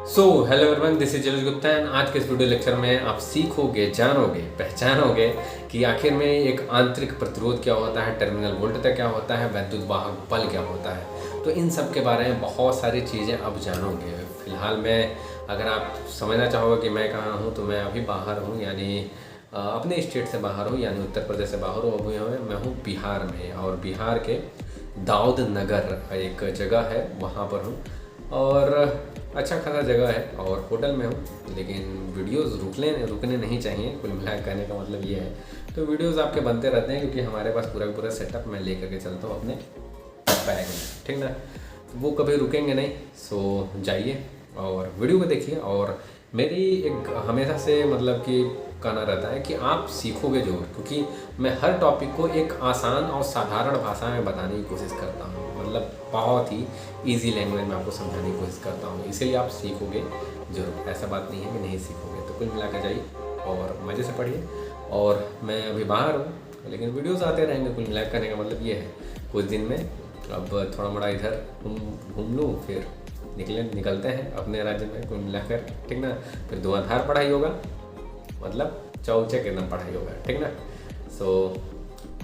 Hello everyone, this is Jalil Gupta and आज के इस वीडियो लेक्चर में आप सीखोगे, जानोगे, पहचानोगे कि आखिर में एक आंतरिक प्रतिरोध क्या होता है, टर्मिनल वोल्टेज क्या होता है, वैद्युत वाहक बल क्या होता है। तो इन सब के बारे में बहुत सारी चीज़ें अब जानोगे। फिलहाल मैं, अगर आप समझना चाहोगे कि मैं कहाँ हूँ, तो मैं अभी बाहर हूँ, यानी अपने स्टेट से बाहर हूँ, यानी उत्तर प्रदेश से बाहर हूँ। अभी मैं हूँ बिहार में, और बिहार के दाऊद नगर एक जगह है, वहाँ पर हूँ। और अच्छा खासा जगह है और होटल में हूँ, लेकिन वीडियोस रुकने नहीं चाहिए। कुल मिलाकर कहने का मतलब ये है। तो वीडियोस आपके बनते रहते हैं, क्योंकि हमारे पास पूरा पूरा सेटअप मैं लेकर के चलता हूँ अपने बैग में, ठीक ना। वो कभी रुकेंगे नहीं। सो जाइए और वीडियो को देखिए। और मेरी एक हमेशा से मतलब कि कहना रहता है कि आप सीखोगे जरूर, क्योंकि मैं हर टॉपिक को एक आसान और साधारण भाषा में बताने की कोशिश करता हूँ। मतलब बहुत ही इजी लैंग्वेज में आपको समझाने की कोशिश करता हूँ, इसीलिए आप सीखोगे जरूर। ऐसा बात नहीं है कि नहीं सीखोगे। तो कुल मिलाकर जाइए और मज़े से पढ़िए। और मैं अभी बाहर हूँ, लेकिन वीडियोस आते रहेंगे। कुल मिलाकर करने का मतलब ये है, कुछ दिन में अब थोड़ा मोड़ा इधर घूम लूँ, फिर निकलते हैं अपने राज्य में कुल मिलाकर, ठीक ना। फिर धुआंधार पढ़ाई होगा, मतलब चौचक एकदम पढ़ाई होगा, ठीक ना।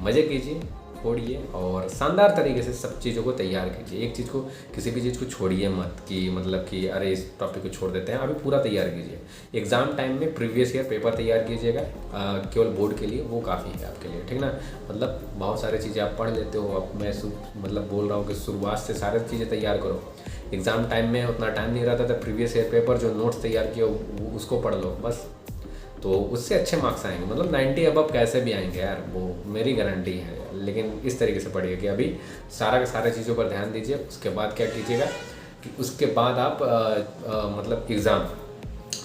मज़े कीजिए, छोड़िए और शानदार तरीके से सब चीज़ों को तैयार कीजिए। एक चीज़ को, किसी भी चीज़ को छोड़िए मत कि मतलब कि अरे इस टॉपिक को छोड़ देते हैं। अभी पूरा तैयार कीजिए। एग्ज़ाम टाइम में प्रीवियस ईयर पेपर तैयार कीजिएगा, केवल बोर्ड के लिए, वो काफ़ी है आपके लिए, ठीक ना। मतलब बहुत सारी चीज़ें आप पढ़ लेते हो। अब मैं मतलब बोल रहा हूँ कि शुरुआत से सारी चीज़ें तैयार करो। एग्ज़ाम टाइम में उतना टाइम नहीं रहता था, प्रीवियस ईयर पेपर जो नोट्स तैयार किए उसको पढ़ लो बस, तो उससे अच्छे मार्क्स आएंगे। मतलब 90 अबव कैसे भी आएंगे यार, वो मेरी गारंटी है। लेकिन इस तरीके से पढ़िए कि अभी सारा के सारे चीज़ों पर ध्यान दीजिए। उसके बाद क्या कीजिएगा कि उसके बाद आप मतलब एग्ज़ाम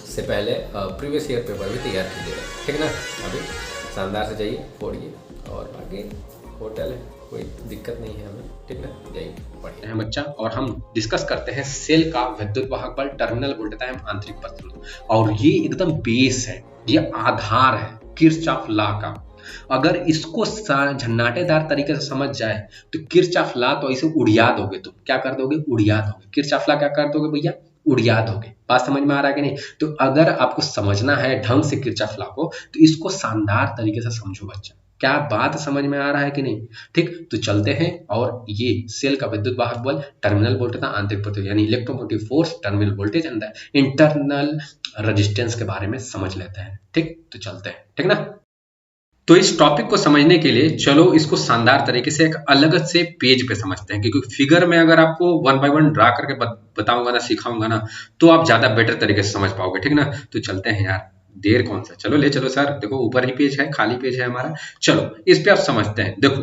से पहले प्रीवियस ईयर पेपर भी तैयार कीजिएगा, ठीक ना। अभी शानदार से जाइए, पढ़िए, और बाकी होटल है, कोई दिक्कत नहीं है हमें, ठीक ना। जाइए पढ़िए है बच्चा। और हम डिस्कस करते हैं सेल का विद्युत वाहक बल, टर्मिनल वोल्टेज एवं आंतरिक प्रतिरोध। और ये एकदम बेस है, ये आधार है किरचॉफ लॉ का। अगर इसको झन्नाटेदार तरीके से समझ जाए तो किरचॉफ लॉ तो ऐसे उड़िया दोगे। तुम क्या कर दोगे? उड़िया दोगे। किरचॉफ लॉ क्या कर दोगे भैया? उड़िया दोगे। बात समझ में आ रहा है कि नहीं? तो अगर आपको समझना है ढंग से किरचॉफ लॉ को, तो इसको शानदार तरीके से समझो बच्चा। क्या बात समझ में आ रहा है कि नहीं? ठीक, तो चलते हैं। और ये सेल का विद्युत वाहक बल, टर्मिनल वोल्टेज, आंतरिक प्रतिरोध यानी electromotive force, terminal voltage and the internal resistance के बारे में समझ लेते हैं। ठीक, तो चलते हैं, ठीक ना। तो इस टॉपिक को समझने के लिए चलो इसको शानदार तरीके से एक अलग से पेज पे समझते हैं, क्योंकि फिगर में अगर आपको वन बाय वन ड्रा करके बताऊंगा ना, सिखाऊंगा ना, तो आप ज्यादा बेटर तरीके से समझ पाओगे, ठीक ना। तो चलते हैं यार, देर कौन सा, चलो ले चलो सर। देखो ऊपर ही पेज है, खाली पेज है हमारा। चलो इस पे आप समझते हैं। देखो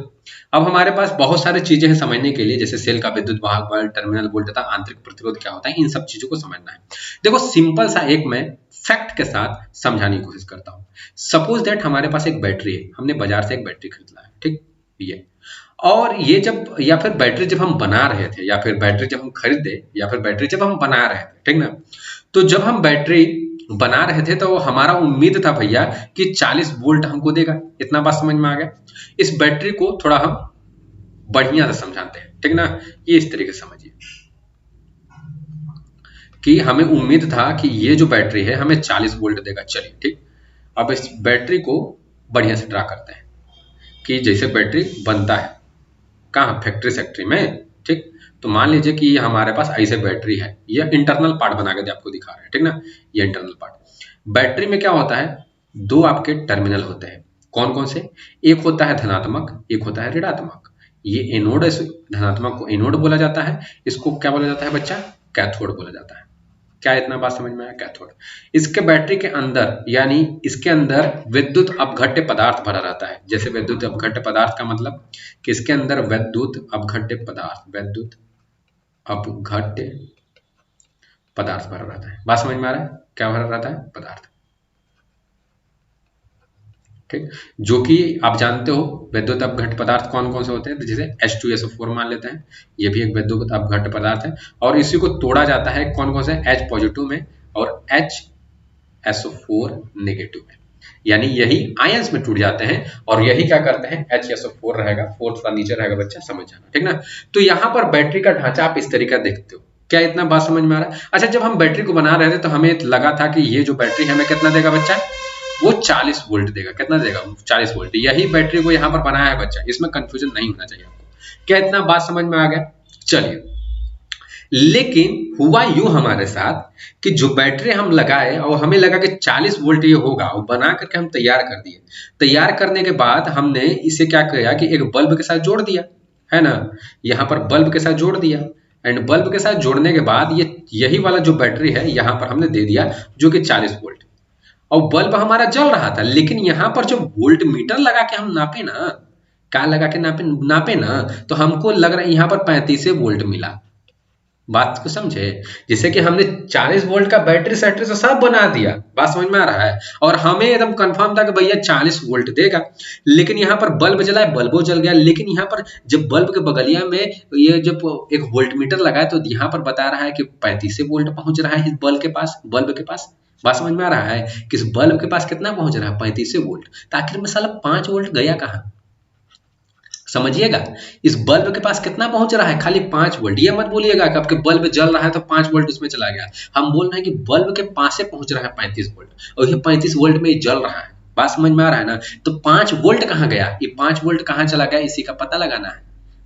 अब हमारे पास बहुत सारी चीजें हैं समझने के लिए, जैसे सेल का विद्युत वाहक बल, टर्मिनल वोल्टेज, आंतरिक प्रतिरोध क्या होता है, इन सब चीजों को समझना है। देखो सिंपल सा एक मैं फैक्ट के साथ समझाने की कोशिश करता हूँ। सपोज दैट हमारे पास एक बैटरी है, हमने बाजार से एक बैटरी खरीद ला है, ठीक। ये और ये जब, या फिर बैटरी जब हम बना रहे थे, या फिर बैटरी जब हम खरीदे, या फिर बैटरी जब हम बना रहे थे, ठीक ना। तो जब हम बैटरी बना रहे थे तो हमारा उम्मीद था भैया कि 40 वोल्ट हमको देगा। इतना बात समझ में आ गया। इस बैटरी को थोड़ा हम बढ़िया से समझाते हैं, ठीक ना। ये इस तरीके से समझिए कि हमें उम्मीद था कि ये जो बैटरी है हमें 40 वोल्ट देगा। चलिए ठीक, अब इस बैटरी को बढ़िया से ड्रा करते हैं कि जैसे बैटरी बनता है कहाँ, फैक्ट्री सेक्ट्री में, ठीक। तो मान लीजिए कि ये हमारे पास ऐसे बैटरी है, ये इंटरनल पार्ट बना के आपको दिखा रहे हैं, ठीक ना। ये इंटरनल पार्ट। बैटरी में क्या होता है, दो आपके टर्मिनल होते हैं। कौन कौन से? एक होता है धनात्मक, एक होता है ऋणात्मक। ये एनोड, धनात्मक को एनोड बोला जाता है, इसको क्या बोला जाता है बच्चा? कैथोड बोला जाता है। क्या इतना बात समझ में आया? कैथोड। इसके बैटरी के अंदर, यानी इसके अंदर विद्युत अपघट्य पदार्थ भरा रहता है। जैसे विद्युत अपघट्य पदार्थ का मतलब कि इसके अंदर विद्युत अपघट्य पदार्थ, विद्युत अपघट्य पदार्थ भरा रहता है। बात समझ में आ रहा है? क्या भरा रहता है? पदार्थ, ठीक। जो कि आप जानते हो विद्युत अपघट्य पदार्थ कौन कौन से होते हैं, तो जैसे H2SO4 मान लेते हैं, ये भी एक विद्युत अपघट्य पदार्थ है। और इसी को तोड़ा जाता है कौन कौन से? H पॉजिटिव में और HSO4 नेगेटिव में, यानी यही आयंस में टूट जाते हैं। और यही क्या करते हैं? HSO4 रहेगा, 4 थोड़ा नीचे रहेगा बच्चा, समझ जाना, ठीक ना। तो यहाँ पर बैटरी का ढांचा आप इस तरीका देखते हो, क्या इतना बात समझ में आ रहा है? अच्छा, जब हम बैटरी को बना रहे थे तो हमें लगा था कि ये जो बैटरी है हमें कितना देगा बच्चा, वो 40 वोल्ट देगा। कितना देगा? 40 वोल्ट। यही बैटरी को यहाँ पर बनाया है बच्चा, इसमें कंफ्यूजन नहीं होना चाहिए आपको। क्या इतना बात समझ में आ गया? चलिए, लेकिन हुआ यूं हमारे साथ कि जो बैटरी हम लगाए और हमें लगा कि 40 वोल्ट ये होगा, और बना करके हम तैयार कर दिए। तैयार करने के बाद हमने इसे क्या किया कि एक बल्ब के साथ जोड़ दिया, है ना, यहाँ पर बल्ब के साथ जोड़ दिया। एंड बल्ब के साथ जोड़ने के बाद ये यही वाला जो बैटरी है यहाँ पर हमने दे दिया, जो कि 40 वोल्ट, और बल्ब हमारा जल रहा था। लेकिन यहाँ पर जो वोल्ट मीटर लगा के हम नापे ना, क्या लगा के नापे ना, तो हमको लग रहा है यहाँ पर 35 वोल्ट मिला। बात को समझे? जैसे कि हमने 40 वोल्ट का बैटरी सैटरी से सब बना दिया, बात समझ में आ रहा है, और हमें एकदम कंफर्म था कि भैया 40 वोल्ट देगा। लेकिन यहाँ पर बल्ब जला है, बल्बो जल गया। लेकिन यहाँ पर जब बल्ब के बगलिया में ये जब एक वोल्ट मीटर लगा है तो यहाँ पर बता रहा है कि 35 वोल्ट पहुंच रहा है इस बल्ब के पास। बात समझ में आ रहा है कि इस बल्ब के पास कितना पहुंच रहा है? 35 वोल्ट। तो आखिर में साला 5 वोल्ट गया कहाँ? समझिएगा, इस बल्ब के पास कितना पहुंच रहा है? खाली 5 वोल्ट। ये मत बोलिएगा कि आपके बल्ब जल रहा है तो 5 वोल्ट उसमें चला गया। हम बोल रहे हैं कि बल्ब के पास से पहुंच रहा है 35 वोल्ट, और ये 35 वोल्ट में जल रहा है। बात समझ में आ रहा है ना? तो 5 वोल्ट कहाँ गया? ये 5 वोल्ट कहाँ चला गया, इसी का पता लगाना है।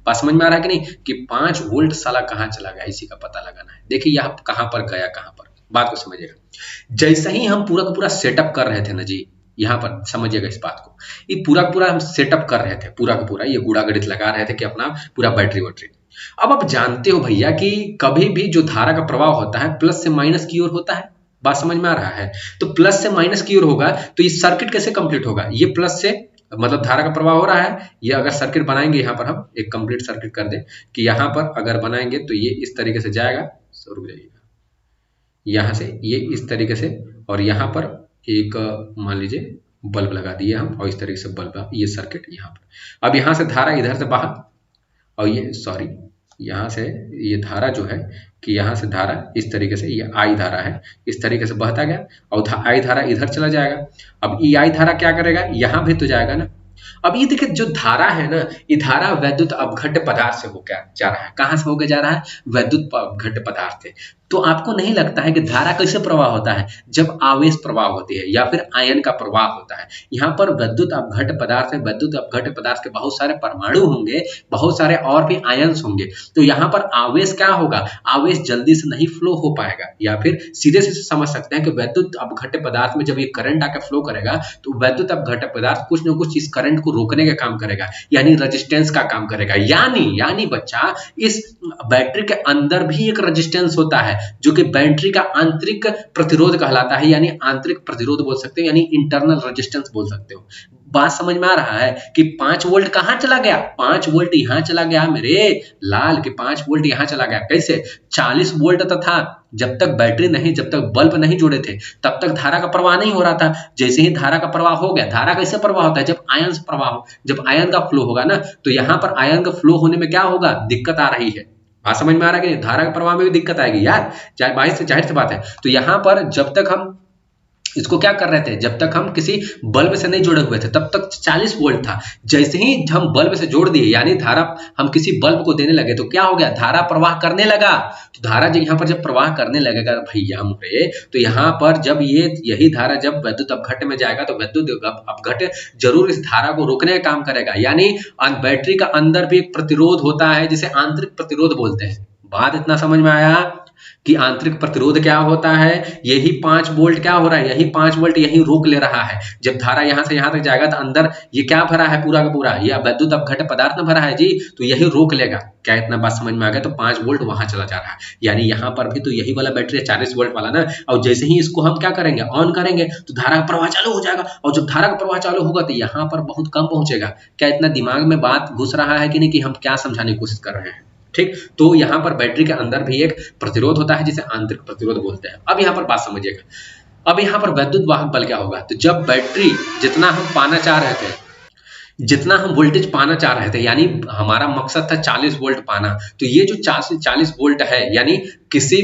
बात समझ में आ रहा है कि नहीं? कि 5 वोल्ट साला कहाँ चला गया, इसी का पता लगाना है। देखिए यहाँ कहाँ पर गया, कहाँ पर, बात को समझिएगा। जैसे ही हम पूरा का पूरा सेटअप कर रहे थे ना जी, यहाँ पर समझिएगा इस बात को, ये पूरा पूरा हम सेटअप कर रहे थे, पूरा का पूरा ये गुड़ा गणित लगा रहे थे कि अपना पूरा बैटरी वैटरी। अब आप जानते हो भैया कि कभी भी जो धारा का प्रवाह होता है प्लस से माइनस की ओर होता है। बात समझ में आ रहा है? तो प्लस से माइनस की ओर होगा तो ये सर्किट कैसे कंप्लीट होगा? ये प्लस से मतलब धारा का प्रवाह हो रहा है। ये अगर सर्किट बनाएंगे, यहाँ पर हम एक कंप्लीट सर्किट कर दें कि यहाँ पर अगर बनाएंगे तो ये इस तरीके से जाएगा, रुक जाइएगा, यहाँ से ये इस तरीके से, और यहाँ पर एक मान लीजिए बल्ब लगा दिए हम, और इस तरीके से बल्ब, ये सर्किट यहाँ पर। अब यहाँ से धारा इधर से बाहर, और ये सॉरी यहाँ से ये धारा जो है कि यहाँ से धारा इस तरीके से, ये आई धारा है, इस तरीके से बहता गया, और आई धारा इधर चला जाएगा। अब ये आई धारा क्या करेगा? यहाँ भी तो जाएगा ना। अब ये देखिए जो धारा है ना, ये धारा वैद्युत अपघट्य पदार्थ से होकर जा रहा है। कहाँ से होकर जा रहा है? वैद्युत अपघट्य पदार्थ से। तो आपको नहीं लगता है कि धारा कैसे प्रवाह होता है? जब आवेश प्रवाह होती है या फिर आयन का प्रवाह होता है। यहाँ पर वैद्युत अपघट्य पदार्थ है, वैद्युत अपघट्य पदार्थ के बहुत सारे परमाणु होंगे, बहुत सारे और भी आयन्स होंगे। तो यहाँ पर आवेश क्या होगा? आवेश जल्दी से नहीं फ्लो हो पाएगा, या फिर सीधे से समझ सकते हैं कि वैद्युत अपघट्य पदार्थ में जब ये करंट आकर फ्लो करेगा तो वैद्युत अपघट्य पदार्थ कुछ न कुछ इस करंट को रोकने का काम करेगा, यानी रेजिस्टेंस का काम करेगा। यानी बच्चा, इस बैटरी के अंदर भी एक रेजिस्टेंस होता है जो कि बैटरी का आंतरिक प्रतिरोध कहलाता है, यानी आंतरिक प्रतिरोध बोल सकते हो, यानी इंटरनल रेजिस्टेंस बोल सकते हो। बात समझ में आ रहा है कि 5 वोल्ट कहां चला गया? 5 वोल्ट यहां चला गया मेरे लाल, के 5 वोल्ट यहां चला गया। कैसे? 40 वोल्ट तथा जब तक बैटरी नहीं, जब तक बल्ब नहीं जोड़े थे तब तक धारा का प्रवाह नहीं हो रहा था। जैसे ही धारा का प्रवाह हो गया, धारा कैसे प्रवाह होता है? जब आयन प्रवाह हो, जब आयन का फ्लो होगा ना, तो यहाँ पर आयन का फ्लो होने में क्या होगा? दिक्कत आ रही है। बात समझ में आ रहा है कि धारा के प्रवाह में भी दिक्कत आएगी यार, चाहे जाहिर सी बात है। तो यहाँ पर जब तक हम इसको क्या कर रहे थे, जब तक हम किसी बल्ब से नहीं जुड़े हुए थे तब तक 40 वोल्ट था। जैसे ही हम बल्ब से जोड़ दिए, यानी धारा हम किसी बल्ब को देने लगे, तो क्या हो गया? धारा प्रवाह करने लगा। तो धारा जब यहाँ पर जब प्रवाह करने लगेगा भैया मुझे, तो यहाँ पर जब यही धारा जब वैद्युत अपघट्य में जाएगा तो वैद्युत अपघट्य जरूर इस धारा को रोकने का काम करेगा। यानी बैटरी का अंदर भी एक प्रतिरोध होता है जिसे आंतरिक प्रतिरोध बोलते हैं। बात इतना समझ में आया कि आंतरिक प्रतिरोध क्या होता है? यही 5 वोल्ट क्या हो रहा है? यही 5 वोल्ट यही रोक ले रहा है। जब धारा यहाँ से यहाँ तक जाएगा तो अंदर ये क्या भरा है? पूरा का पूरा यह वैद्युत अपघट्य पदार्थ में भरा है जी, तो यही रोक लेगा। क्या इतना बात समझ में आ गया? तो 5 वोल्ट वहां चला जा रहा है, यानी यहाँ पर भी तो यही वाला बैटरी है 40 वोल्ट वाला ना। और जैसे ही इसको हम क्या करेंगे? ऑन करेंगे तो धारा का प्रवाह चालू हो जाएगा, और जब धारा का प्रवाह चालू होगा तो यहाँ पर बहुत कम पहुंचेगा। क्या इतना दिमाग में बात घुस रहा है कि नहीं, कि हम क्या समझाने की कोशिश कर रहे हैं? ठीक, तो यहाँ पर बैटरी के अंदर भी एक प्रतिरोध होता है जिसे आंतरिक प्रतिरोध बोलते हैं। अब यहाँ पर बात समझिएगा, अब यहाँ पर वैद्युत वाहक बल क्या होगा? तो जब बैटरी जितना हम पाना चाह रहे थे, जितना हम वोल्टेज पाना चाह रहे थे, यानी हमारा मकसद था 40 वोल्ट पाना, तो ये जो 40 वोल्ट है, यानी किसी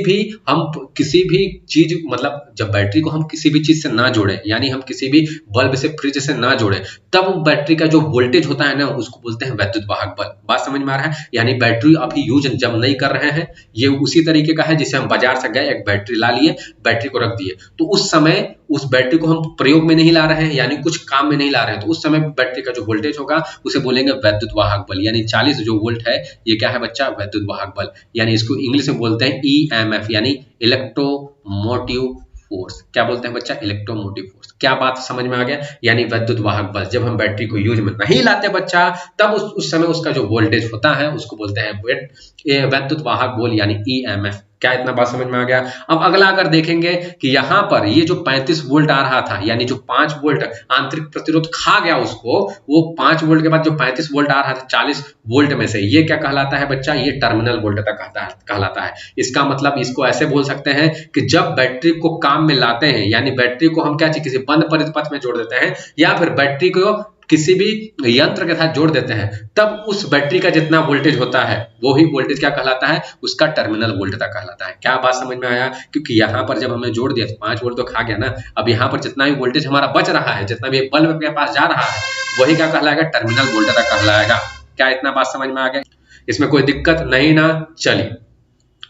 भी चीज, मतलब जब बैटरी को हम किसी भी चीज से ना जोड़े, यानी हम किसी भी बल्ब से, फ्रिज से ना जोड़े, तब बैटरी का जो वोल्टेज होता है ना, उसको बोलते हैं वैद्युत वाहक बल। बात समझ में आ रहा है? यानी बैटरी अभी यूज जब नहीं कर रहे हैं, ये उसी तरीके का है जिसे हम बाजार से गए, एक बैटरी ला लिए, बैटरी को रख दिए, तो उस समय उस बैटरी को हम प्रयोग में नहीं ला रहे हैं, यानी कुछ काम में नहीं ला रहे हैं, तो उस समय बैटरी का जो वोल्टेज होगा उसे बोलेंगे वैद्युत वाहक बल। यानी 40 जो वोल्ट है, ये क्या है बच्चा? वैद्युत वाहक बल। यानी इसको इंग्लिश में बोलते हैं EMF, यानी इलेक्ट्रोमोटिव फोर्स। क्या बोलते हैं बच्चा? Electromotive force. क्या बात समझ में आ गया? यानी वैद्युत वाहक बल जब हम बैटरी को यूज में नहीं लाते बच्चा, तब उस समय उसका जो वोल्टेज होता है उसको बोलते हैं वैद्युत वाहक बल, यानी EMF। क्या इतना बात समझ में आ गया? अब अगला अगर देखेंगे कि यहाँ पर ये जो 35 वोल्ट आ रहा था, यानी जो 5 वोल्ट आंतरिक प्रतिरोध खा गया उसको, वो 5 वोल्ट के बाद जो 35 वोल्ट आ रहा था 40 वोल्ट में से, ये क्या कहलाता है बच्चा? ये टर्मिनल वोल्टेज कहलाता है। इसका मतलब इसको ऐसे बोल सकते हैं कि जब बैटरी को काम में लाते हैं, यानी बैटरी को हम क्या किसी बंद परिपथ में जोड़ देते हैं, या फिर बैटरी को किसी भी यंत्र के साथ जोड़ देते हैं, तब उस बैटरी का जितना वोल्टेज होता है, वो ही वोल्टेज क्या कहलाता है? उसका टर्मिनल वोल्टेज कहलाता है। क्या बात समझ में आया? क्योंकि यहाँ पर जब हमने जोड़ दिया तो 5 वोल्ट तो खा गया ना, अब यहाँ पर जितना भी वोल्टेज हमारा बच रहा है, जितना भी बल्ब के पास जा रहा है, वही क्या कहलाएगा? टर्मिनल वोल्टेज कहलाएगा। क्या इतना बात समझ में आ गया? इसमें कोई दिक्कत नहीं ना? चलिए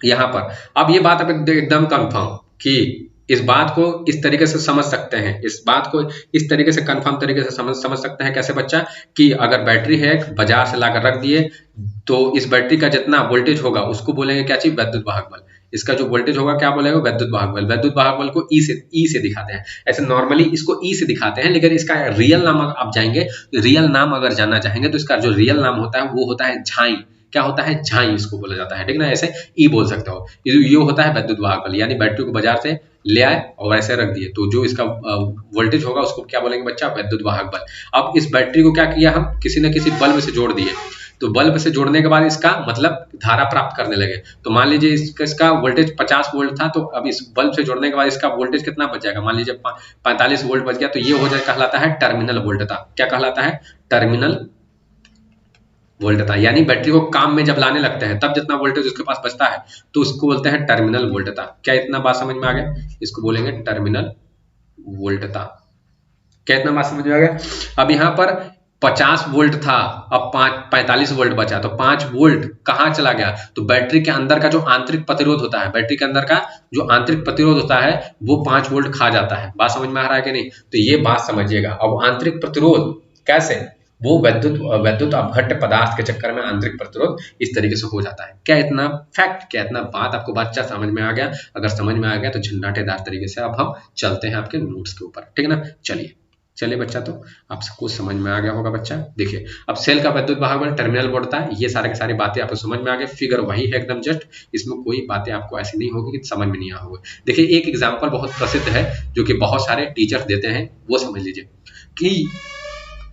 यहाँ पर अब ये बात अब एकदम कंफर्म कि इस बात को इस तरीके से समझ सकते हैं, इस बात को इस तरीके से कंफर्म तरीके से समझ सकते हैं। कैसे बच्चा? कि अगर बैटरी है, बाजार से लाकर रख दिए, तो इस बैटरी का जितना वोल्टेज होगा उसको बोलेंगे क्या चीज? वैद्युत वाहक बल। इसका जो वोल्टेज होगा क्या बोलेंगे? वैद्युत वाहक बल। वैद्युत वाहक बल को ई से दिखाते हैं। ऐसे नॉर्मली इसको ई से दिखाते हैं, लेकिन इसका रियल नाम आप जाएंगे, रियल नाम अगर जानना चाहेंगे तो इसका जो रियल नाम होता है वो होता है झाई। क्या होता है? झाई इसको बोला जाता है, ठीक ना? ऐसे ई बोल सकते हो। ये होता है वैद्युत वाहक बल, यानी बैटरी को बाजार से ले आए और ऐसे रख दिए, तो जो इसका वोल्टेज होगा उसको क्या बोलेंगे बच्चा? वैद्युत वाहक बल। अब इस बैटरी को क्या किया, हम किसी न किसी बल्ब से जोड़ दिए, तो बल्ब से जोड़ने के बाद इसका मतलब धारा प्राप्त करने लगे। तो मान लीजिए इसका वोल्टेज 50 वोल्ट था, तो अब इस बल्ब से जोड़ने के बाद इसका वोल्टेज कितना बच जाएगा? मान लीजिए 45 वोल्ट बच गया, तो ये हो जाए कहलाता है टर्मिनल वोल्टेज। क्या कहलाता है? Terminal voltage. यानी बैटरी को काम में जब लाने लगते हैं, तब जितना वोल्टेज उसके पास बचता है, तो उसको बोलते हैं टर्मिनल वोल्टेज। क्या इतना बात समझ में आ गया? इसको बोलेंगे टर्मिनल वोल्टेज। क्या इतना बात समझ में आ गया? अब यहाँ पर 50 वोल्ट था, अब 45 वोल्ट बचा, तो 5 वोल्ट कहाँ चला गया? तो बैटरी के अंदर का जो आंतरिक प्रतिरोध होता है, बैटरी के अंदर का जो आंतरिक प्रतिरोध होता है, वो 5 वोल्ट खा जाता है। बात समझ में आ रहा है कि नहीं? तो ये बात समझिएगा। अब आंतरिक प्रतिरोध कैसे? वो वैद्युत अपघट्य पदार्थ के चक्कर में आंतरिक प्रतिरोध इस तरीके से हो जाता है। क्या इतना फैक्ट, क्या इतना बात आपको बच्चा समझ में आ गया? अगर समझ में आ गया तो झंझाटेदार तरीके से अब हम चलते हैं आपके नोट्स के ऊपर, ठीक है ना? चलिए बच्चा, तो आप सबको समझ में आ गया होगा बच्चा। देखिए अब सेल का वैद्युत वाहक बल, टर्मिनल वोल्टेज, ये सारे की सारी बातें आपको समझ में आ गए। फिगर वही है एकदम जस्ट, इसमें कोई बातें आपको ऐसी नहीं होगी कि समझ में नहीं आ होगा। देखिए एक एग्जाम्पल बहुत प्रसिद्ध है जो कि बहुत सारे टीचर्स देते हैं, वो समझ लीजिए कि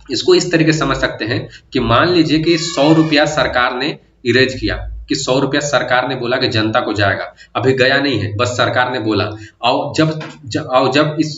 इसको इस तरीके से समझ सकते हैं कि मान लीजिए कि 100 रुपया सरकार ने इरेज किया, कि 100 रुपया सरकार ने बोला कि जनता को जाएगा, अभी गया नहीं है, बस सरकार ने बोला। और जब इस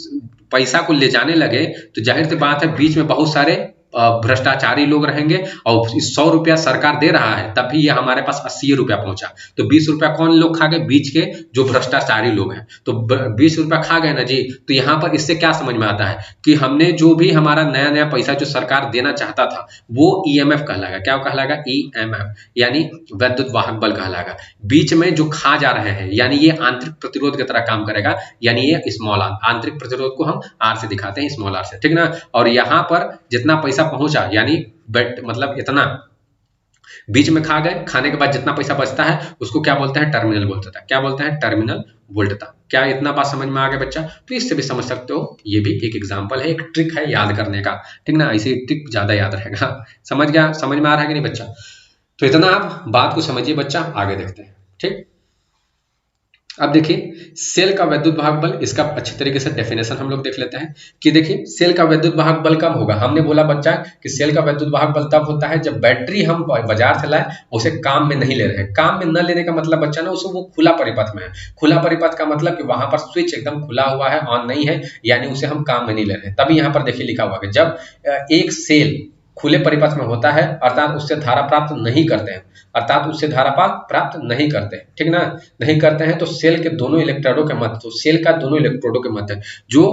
पैसा को ले जाने लगे, तो जाहिर सी बात है बीच में बहुत सारे भ्रष्टाचारी लोग रहेंगे, और 100 रुपया सरकार दे रहा है, तब भी ये हमारे पास 80 रुपया पहुंचा, तो 20 रुपया कौन लोग खा गए? बीच के जो भ्रष्टाचारी लोग हैं, तो 20 रुपया खा गए ना जी। तो यहाँ पर इससे क्या समझ में आता है कि हमने जो भी हमारा नया नया पैसा जो सरकार देना चाहता था, वो EMF कहलाएगा। क्या कहलाएगा? EMF, यानी वैद्युत वाहक बल कहलाएगा। बीच में जो खा जा रहे हैं, यानी ये आंतरिक प्रतिरोध की तरह काम करेगा, यानी ये स्मॉल आर, आंतरिक प्रतिरोध को हम R से दिखाते हैं, स्मॉल r से, ठीक ना? और यहाँ पर जितना पैसा पहुंचा, यानी मतलब इतना बीच में खा गए, खाने के बाद जितना पैसा बचता है उसको क्या बोलते हैं? Terminal voltage. क्या बोलते हैं? Terminal voltage. क्या इतना बात समझ में आ गया बच्चा? तो इससे भी समझ सकते हो, ये भी एक एग्जांपल है, एक ट्रिक है याद करने का, ठीक ना? ऐसे ट्रिक ज्यादा याद रहेगा। समझ में आ रहा है कि नहीं बच्चा? तो इतना आप बात को समझिए बच्चा, आगे देखते हैं, ठीक। अब देखिए सेल का वैद्युत वाहक बल, इसका अच्छे तरीके से डेफिनेशन हम लोग देख लेते हैं कि देखिए सेल का वैद्युत वाहक बल कब होगा। हमने बोला बच्चा कि सेल का वैद्युत वाहक बल तब होता है जब बैटरी हम बाजार से लाए, उसे काम में नहीं ले रहे हैं। काम में न लेने का मतलब बच्चा ना, उसे वो खुला परिपथ में है। खुला परिपथ का मतलब कि वहां पर स्विच एकदम खुला हुआ है, ऑन नहीं है, यानी उसे हम काम में नहीं ले रहे हैं। तभी यहाँ पर देखिए लिखा हुआ है जब एक सेल खुले परिपथ में होता है, अर्थात उससे धारा प्राप्त नहीं करते हैं, अर्थात उससे धारा प्राप्त नहीं करते हैं, ठीक ना, नहीं करते हैं, तो सेल के दोनों इलेक्ट्रोडों के मध्य, तो सेल का दोनों इलेक्ट्रोडों के मध्य जो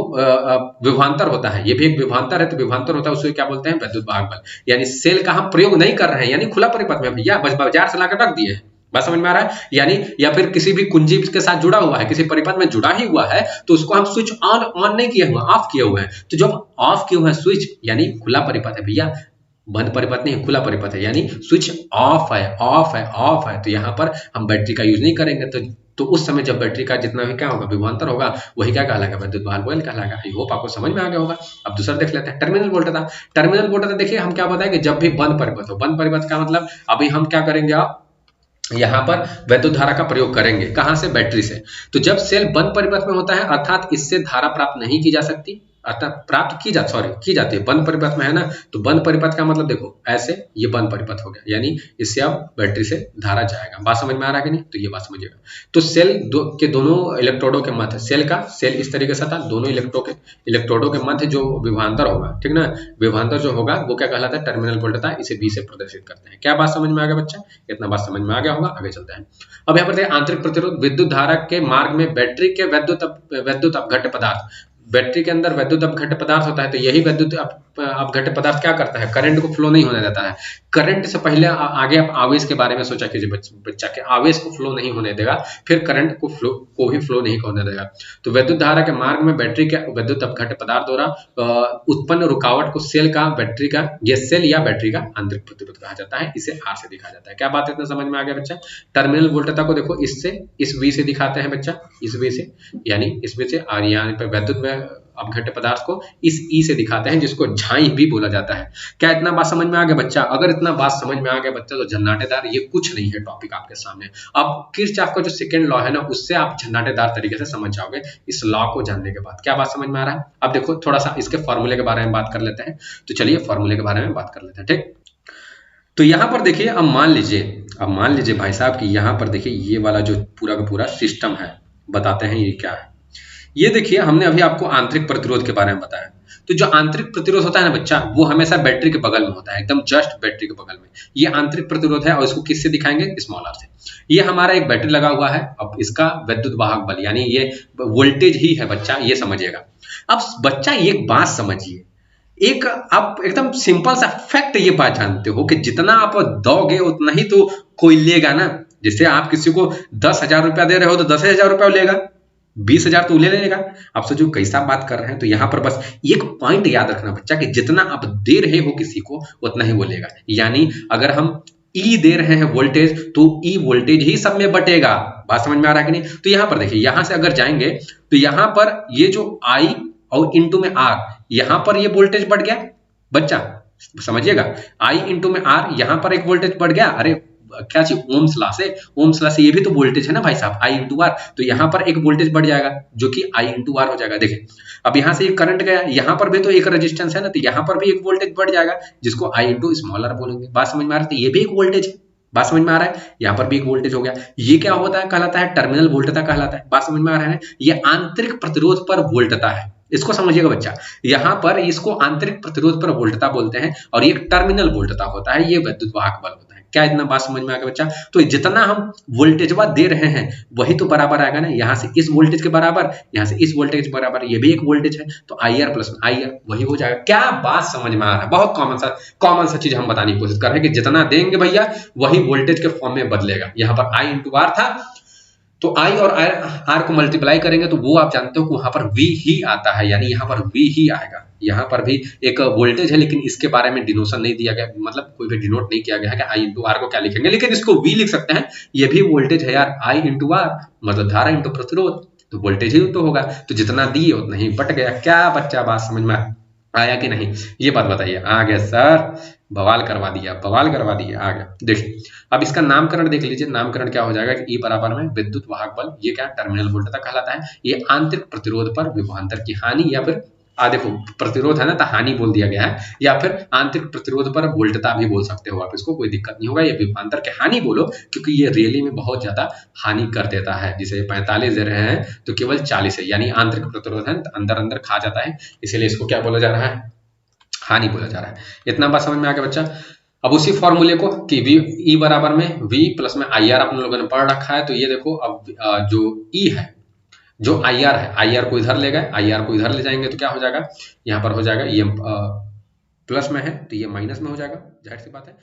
विभवांतर होता है, ये भी एक विभवांतर है, तो विभवांतर होता है उसको क्या बोलते हैं, विद्युत वाहक बल। यानी सेल का हम प्रयोग नहीं कर रहे हैं, यानी खुला परिपथ में भैया, बस बाजार से लाकर रख दिए हैं, बात समझ में आ रहा है, यानी या फिर किसी भी कुंजी के साथ जुड़ा हुआ है, किसी परिपथ में जुड़ा ही हुआ है, तो उसको हम स्विच ऑन नहीं किए हुए, ऑफ किए हुए हैं, तो जब ऑफ किए हुए हैं स्विच, यानी खुला परिपथ है भैया, बंद परिपथ नहीं, खुला परिपथ है, यानी स्विच ऑफ है, ऑफ है, ऑफ है, तो यहाँ पर हम बैटरी का यूज नहीं करेंगे, तो उस समय जब बैटरी का जितना भी क्या होगा, विभवांतर होगा, वही क्या कहलाएगा, विद्युत वाहक बल कहलाएगा। आई होप आपको समझ में आ गया होगा। अब दूसरा देख लेते हैं, टर्मिनल वोल्टेज। टर्मिनल वोल्टेज देखिए हम क्या बताएं कि जब भी बंद परिपथ हो, बंद परिपथ का मतलब अभी हम क्या करेंगे, आप यहाँ पर वैद्युत धारा का प्रयोग करेंगे, कहां से, बैटरी से। तो जब सेल बंद परिपथ में होता है, अर्थात इससे धारा प्राप्त नहीं की जा सकती, अर्थात प्राप्त की जाती है, बंद परिपथ में है ना, तो बंद परिपथ का मतलब देखो ऐसे, ये बंद परिपथ हो गया, यानी इससे अब बैटरी से धारा जाएगा। बात समझ में आ रहा है कि नहीं, तो ये बात समझिएगा। तो सेल के दोनों इलेक्ट्रोडों के मध्य, सेल इस तरीके से था, दोनों इलेक्ट्रोडों के मध्य जो विभवांतर होगा, ठीक ना, विभवांतर जो होगा वो क्या कहलाता है, टर्मिनल वोल्टेज, इसे बी से प्रदर्शित करते हैं। क्या बात समझ में आ गया बच्चा, इतना बात समझ में आ गया होगा, आगे चलते हैं। अब यहाँ पर देखिए आंतरिक प्रतिरोध, विद्युत धारा के मार्ग में बैटरी के वैद्युत अपघट्य पदार्थ, बैटरी के अंदर वैद्युत अपघट्य पदार्थ होता है, तो यही वैद्युत अपघट्य पदार्थ क्या करता है, करंट को फ्लो नहीं होने देता है। करंट से पहले आगे आप आवेश के बारे में सोचा कीजिए बच्चा के, आवेश को फ्लो नहीं होने देगा, फिर करंट को भी फ्लो नहीं होने देगा। तो वैद्युत धारा के मार्ग में बैटरी के वैद्युत अपघट्य पदार्थ द्वारा उत्पन्न रुकावट को सेल का, बैटरी का, ये सेल या बैटरी का आंतरिक प्रतिरोध कहा जाता है, इसे आर से दिखाया जाता है। क्या बात इतना समझ में आ गया बच्चा। टर्मिनल वोल्टेज को देखो इससे, इस वी से दिखाते हैं बच्चा, इस वी से, यानी इस वी से, और यहाँ पे वैद्युत अपघट्य पदार्थ को इस ई से दिखाते हैं, जिसको झाई भी बोला जाता है। क्या इतना बात समझ में आ गया बच्चा। अगर इतना बात समझ में आ गया बच्चा, तो झन्नाटेदार ये कुछ नहीं है टॉपिक आपके सामने। अब किरचॉफ का जो सेकंड लॉ है ना, उससे आप झन्नाटेदार तरीके से समझ जाओगे इस लॉ को जानने के बाद। क्या बात समझ में आ रहा है। अब देखो थोड़ा सा इसके फॉर्मूले के बारे में बात कर लेते हैं, तो चलिए फॉर्मूले के बारे में बात कर लेते हैं, ठीक। तो यहाँ पर देखिए, अब मान लीजिए भाई साहब कि यहाँ पर देखिए ये वाला जो पूरा का पूरा सिस्टम है, बताते हैं ये क्या है। ये देखिए हमने अभी आपको आंतरिक प्रतिरोध के बारे में बताया। तो जो आंतरिक प्रतिरोध होता है ना बच्चा, वो हमेशा बैटरी के बगल में होता है, एकदम जस्ट बैटरी के बगल में। ये आंतरिक प्रतिरोध है, और इसको किससे दिखाएंगे, स्मॉल आर से। ये हमारा एक बैटरी लगा हुआ है, अब इसका वैद्युत वाहक बल, यानी ये वोल्टेज ही है बच्चा, ये समझिएगा। अब बच्चा एक बात समझिए, एक आप एकदम सिंपल सा फैक्ट ये बात जानते हो कि जितना आप दोगे उतना ही तो कोई लेगा ना। जैसे आप किसी को 10,000 रुपया दे रहे हो, तो 10,000 रुपया लेगा, 20,000 तो ले लेगा। आप सोचो कैसा बात कर रहे हैं। तो यहाँ पर बस एक पॉइंट याद रखना बच्चा कि जितना आप दे रहे हो किसी को, उतना ही वो लेगा। यानी अगर हम ई दे रहे हैं वोल्टेज, तो ई वोल्टेज ही सब में बटेगा। बात समझ में आ रहा है कि नहीं। तो यहाँ पर देखिए, यहाँ से अगर जाएंगे तो यहाँ पर ये जो आई और इंटू में आर, यहाँ पर ये वोल्टेज बढ़ गया बच्चा, समझिएगा। आई इंटू में आर, यहाँ पर एक वोल्टेज बढ़ गया। अरे क्या चीज, ओम्स लॉ से ये भी तो वोल्टेज है ना भाई साहब, आई इंटू आर। तो यहाँ पर एक वोल्टेज बढ़ जाएगा जो कि आई इंटू आर हो जाएगा। देखिए अब यहाँ से एक करंट गया, यहाँ पर भी तो एक रेजिस्टेंस है ना, तो यहाँ पर भी एक वोल्टेज बढ़ जाएगा, जिसको आई इंटू स्मॉल आर बोलेंगे। बात समझ में आ रहा है। तो ये भी एक वोल्टेज है, बात समझ में आ रहा है। यहाँ पर भी एक वोल्टेज हो गया। ये क्या होता है, कहलाता है टर्मिनल वोल्टता कहलाता है। बात समझ में आ रहा है। ये आंतरिक प्रतिरोध पर वोल्टता है, इसको समझिएगा बच्चा। यहाँ पर इसको आंतरिक प्रतिरोध पर वोल्टता बोलते हैं, और ये टर्मिनल वोल्टता होता है, ये वैद्युत वाहक बल होता है। क्या इतना बात समझ में आ गया बच्चा। तो जितना हम वोल्टेजवा दे रहे हैं वही तो बराबर आएगा ना, यहाँ से इस वोल्टेज के बराबर, यहाँ से इस वोल्टेज के बराबर, ये भी एक वोल्टेज है, तो I R plus I R वही हो जाएगा। क्या बात समझ में आ रहा है। बहुत कॉमन सा चीज हम बताने की कोशिश कर रहे हैं कि जितना देंगे भैया वही वोल्टेज के फॉर्म में बदलेगा। यहाँ पर आई इंटू आर था, तो आई और आर को मल्टीप्लाई करेंगे तो वो आप जानते हो कि वहां पर वी ही आता है, यानी यहाँ पर वी ही आएगा। यहाँ पर भी एक वोल्टेज है, लेकिन इसके बारे में डिनोशन नहीं दिया गया, मतलब कोई भी डिनोट नहीं किया गया है कि आई इंटू आर को क्या लिखेंगे, लेकिन इसको वी लिख सकते हैं। ये भी वोल्टेज है यार, आई इंटू आर मतलब धारा इंटू प्रतिरोध, तो वोल्टेज ही तो होगा। तो जितना दिए उतना ही बट गया। क्या बच्चा बात समझ में आया कि नहीं, ये बात बताइए। आ गया सर, बवाल करवा दिया आ गया। देखिए अब इसका नामकरण देख लीजिए। नामकरण क्या हो जाएगा कि ई बराबर में विद्युत वाहक बल, ये क्या टर्मिनल वोल्टता कहलाता है। ये आंतरिक प्रतिरोध पर विभवांतर की हानि, या फिर देखो प्रतिरोध है ना, तो हानि बोल दिया गया है, या फिर आंतरिक प्रतिरोध पर वोल्टता भी बोल सकते हो आप इसको, कोई दिक्कत नहीं होगा। ये विभवांतर के हानि बोलो, क्योंकि ये रियली में बहुत ज्यादा हानि कर देता है। जैसे 45 दे रहे हैं तो केवल 40 है, यानी आंतरिक प्रतिरोध है, अंदर खा जाता है, इसीलिए इसको क्या बोला जा रहा है, हानि बोला जा रहा है। इतना बात समझ में आ गया बच्चा। अब उसी फॉर्मूले को कि वी ई बराबर में वी प्लस में आई आर आप लोगों ने पढ़ रखा है, तो ये देखो अब जो ई है, जो आई आर है, आई आर को इधर ले गए, आई आर को इधर ले जाएंगे तो क्या हो जाएगा, यहाँ पर हो जाएगा ये प्लस में है तो ये माइनस में हो जाएगा, जाहिर सी बात है।